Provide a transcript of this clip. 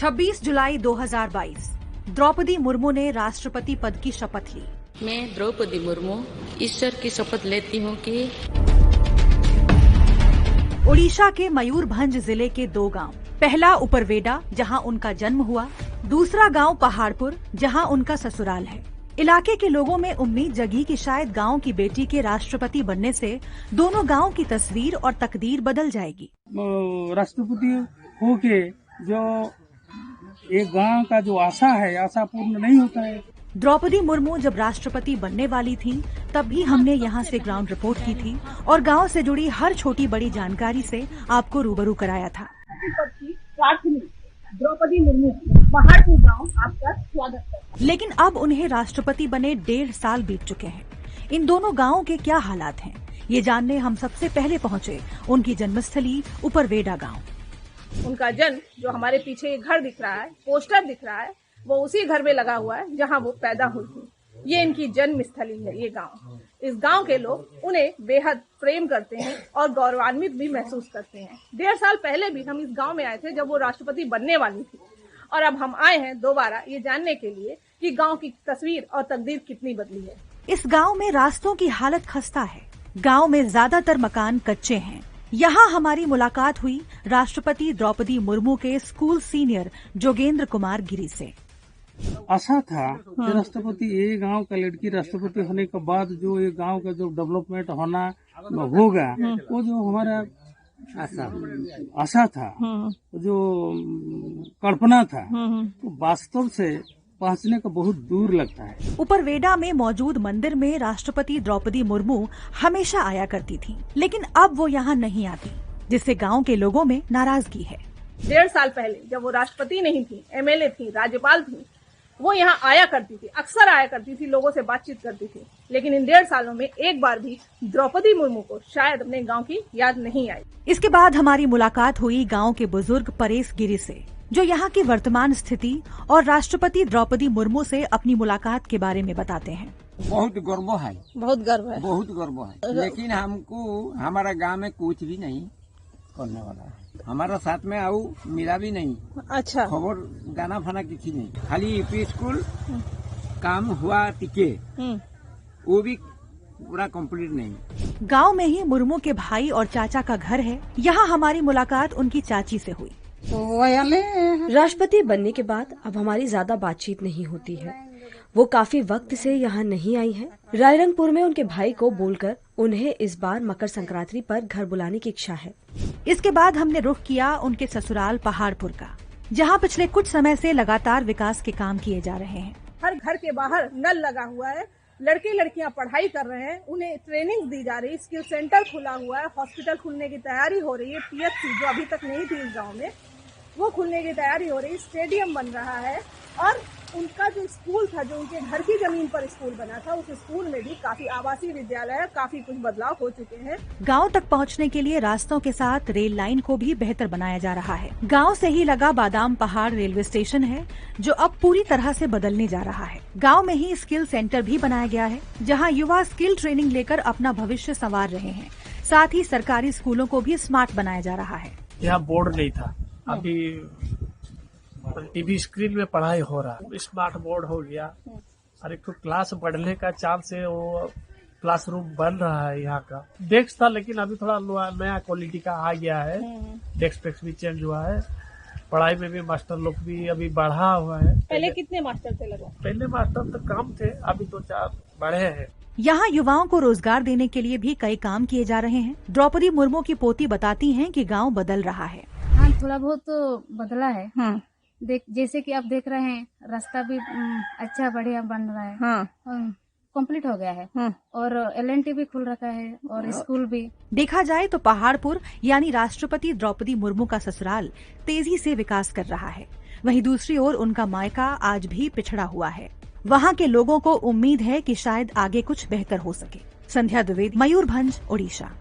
26 जुलाई 2022 द्रौपदी मुर्मू ने राष्ट्रपति पद की शपथ ली। मैं द्रौपदी मुर्मू ईश्वर की शपथ लेती हूँ कि ओडिशा के मयूरभंज जिले के 2 गांव, पहला उपरवेडा जहां उनका जन्म हुआ, दूसरा गांव पहाड़पुर जहां उनका ससुराल है। इलाके के लोगों में उम्मीद जगी कि शायद गांव की बेटी के राष्ट्रपति बनने से दोनों गांव की तस्वीर और तकदीर बदल जाएगी। राष्ट्रपति होके जो एक गांव का जो आशा है, आशा पूर्ण नहीं होता है। द्रौपदी मुर्मू जब राष्ट्रपति बनने वाली थी तब भी हमने यहाँ से ग्राउंड रिपोर्ट की थी और गांव से जुड़ी हर छोटी बड़ी जानकारी से आपको रूबरू कराया था। द्रौपदी मुर्मू पहाड़पुर गांव आपका स्वागत है। लेकिन अब उन्हें राष्ट्रपति बने 1.5 साल बीत चुके हैं। इन दोनों गांवों के क्या हालात हैं, ये जानने हम सबसे पहले पहुँचे उनकी जन्मस्थली उपरवेडा गाँव। उनका जन्म, जो हमारे पीछे घर दिख रहा है, पोस्टर दिख रहा है, वो उसी घर में लगा हुआ है जहाँ वो पैदा हुई थी। ये इनकी जन्म स्थली है। ये गांव, इस गांव के लोग उन्हें बेहद प्रेम करते हैं और गौरवान्वित भी महसूस करते हैं। 1.5 साल पहले भी हम इस गांव में आए थे जब वो राष्ट्रपति बनने वाली थी, और अब हम आए हैं दोबारा ये जानने के लिए कि गांव की तस्वीर और तकदीर कितनी बदली है। इस गांव में रास्तों की हालत खस्ता है। गांव में ज्यादातर मकान कच्चे हैं। यहाँ हमारी मुलाकात हुई राष्ट्रपति द्रौपदी मुर्मू के स्कूल सीनियर जोगेंद्र कुमार गिरी से। आशा था कि राष्ट्रपति, ये गांव का लड़की राष्ट्रपति होने के बाद जो ये गांव का जो डेवलपमेंट होना होगा, वो जो हमारा आशा था, जो कल्पना था, तो वास्तव से पहुंचने का बहुत दूर लगता है। उपरवेडा में मौजूद मंदिर में राष्ट्रपति द्रौपदी मुर्मू हमेशा आया करती थी, लेकिन अब वो यहाँ नहीं आती, जिससे गांव के लोगों में नाराजगी है। 1.5 साल पहले जब वो राष्ट्रपति नहीं थी, एमएलए थी, राज्यपाल थी, वो यहाँ आया करती थी, अक्सर आया करती थी, लोगों से बातचीत करती थी। लेकिन इन 1.5 सालों में एक बार भी द्रौपदी मुर्मू को शायद अपने गांव की याद नहीं आई। इसके बाद हमारी मुलाकात हुई गांव के बुजुर्ग परेश गिरी से, जो यहाँ की वर्तमान स्थिति और राष्ट्रपति द्रौपदी मुर्मू से अपनी मुलाकात के बारे में बताते हैं। बहुत गर्व है, बहुत गर्व है, बहुत गर्व है। लेकिन हमको हमारा गांव में कुछ भी नहीं करने वाला है। हमारा साथ में आओ मिला भी नहीं। अच्छा, खबर गाना फाना किसी नहीं, खाली यूपी स्कूल काम हुआ टिके, वो भी पूरा कंप्लीट नहीं। गांव में ही मुर्मू के भाई और चाचा का घर है। यहाँ हमारी मुलाकात उनकी चाची से हुई। राष्ट्रपति बनने के बाद अब हमारी ज्यादा बातचीत नहीं होती है। वो काफी वक्त से यहाँ नहीं आई है। रायरंगपुर में उनके भाई को बोलकर उन्हें इस बार मकर संक्रांति पर घर बुलाने की इच्छा है। इसके बाद हमने रुख किया उनके ससुराल पहाड़पुर का, जहाँ पिछले कुछ समय से लगातार विकास के काम किए जा रहे हैं। हर घर के बाहर नल लगा हुआ है, लड़के लड़कियां पढ़ाई कर रहे हैं, उन्हें ट्रेनिंग दी जा रही है, स्किल सेंटर खुला हुआ है, हॉस्पिटल खुलने की तैयारी हो रही है, पीएचसी जो अभी तक नहीं थी इस गाँव में, वो खुलने की तैयारी हो रही है, स्टेडियम बन रहा है, और उनका जो स्कूल था, जो उनके घर की जमीन पर स्कूल बना था, उस स्कूल में भी काफी आवासीय विद्यालय है, काफी कुछ बदलाव हो चुके हैं। गांव तक पहुंचने के लिए रास्तों के साथ रेल लाइन को भी बेहतर बनाया जा रहा है। गांव से ही लगा बादाम पहाड़ रेलवे स्टेशन है, जो अब पूरी तरह से बदलने जा रहा है। गांव में ही स्किल सेंटर भी बनाया गया है, जहां युवा स्किल ट्रेनिंग लेकर अपना भविष्य संवार रहे हैं। साथ ही सरकारी स्कूलों को भी स्मार्ट बनाया जा रहा है। यहाँ बोर्ड नहीं था, अभी टीवी स्क्रीन में पढ़ाई हो रहा है, स्मार्ट बोर्ड हो गया, और एक तो क्लास बढ़ने का चांस है, वो क्लासरूम बन रहा है। यहाँ का डेस्क था, लेकिन अभी थोड़ा नया क्वालिटी का आ गया है, डेस्क भी चेंज हुआ है। पढ़ाई में भी मास्टर लोग भी अभी बढ़ा हुआ है। पहले कितने मास्टर थे लगभग? पहले मास्टर तो कम थे, अभी 2-4 बढ़े हैं। यहाँ युवाओं को रोजगार देने के लिए भी कई काम किए जा रहे हैं। द्रौपदी मुर्मू की पोती बताती हैं कि गांव बदल रहा है। हाँ, थोड़ा बहुत तो बदला है। जैसे कि आप देख रहे हैं, रास्ता भी अच्छा बढ़िया बन रहा है, कंप्लीट हो गया है, और एलएनटी भी खुल रखा है, और स्कूल भी। देखा जाए तो पहाड़पुर यानी राष्ट्रपति द्रौपदी मुर्मू का ससुराल तेजी से विकास कर रहा है। वहीं दूसरी ओर उनका मायका आज भी पिछड़ा हुआ है। वहाँ के लोगों को उम्मीद है कि शायद आगे कुछ बेहतर हो सके। संध्या द्विवेदी, मयूरभंज, ओडिशा।